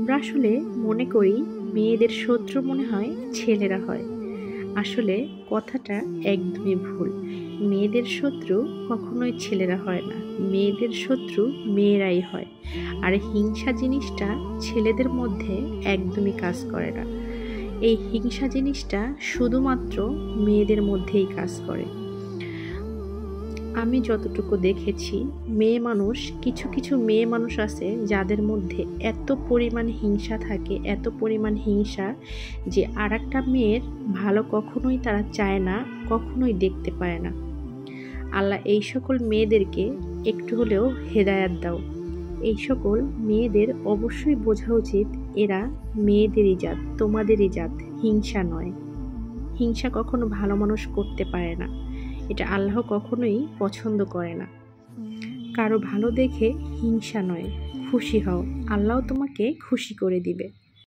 আমরা আসলে মনে করি মেয়েদের শত্রু মনে হয় ছেলেরা হয়। আসলে কথাটা একদমই ভুল। মেয়েদের শত্রু কখনোই ছেলেরা হয় না। মেয়েদের শত্রু মেয়েরাই হয়। আর হিংসা জিনিসটা ছেলেদের মধ্যে একদমই কাজ করে না। এই হিংসা জিনিসটা শুধুমাত্র মেয়েদের মধ্যেই কাজ করে। আমি যতটুকু দেখেছি, কিছু কিছু মেয়ে মানুষ আছে যাদের মধ্যে এত পরিমাণ হিংসা থাকে, এত পরিমাণ হিংসা যে আরেকটা মেয়ের ভালো কখনোই তারা চায় না, কখনোই দেখতে পায় না। আল্লাহ এই সকল মেয়েদেরকে একটু হলেও হেদায়াত দাও। এই সকল মেয়েদের অবশ্যই বোঝা উচিত এরা মেয়েদেরই জাত, তোমাদেরই জাত, হিংসা নয়। হিংসা কখনো ভালো মানুষ করতে পারে না। এটা আল্লাহ কখনোই পছন্দ করে না। কারো ভালো দেখে হিংসা নয়, খুশি হও, আল্লাহ তোমাকে খুশি করে দিবে।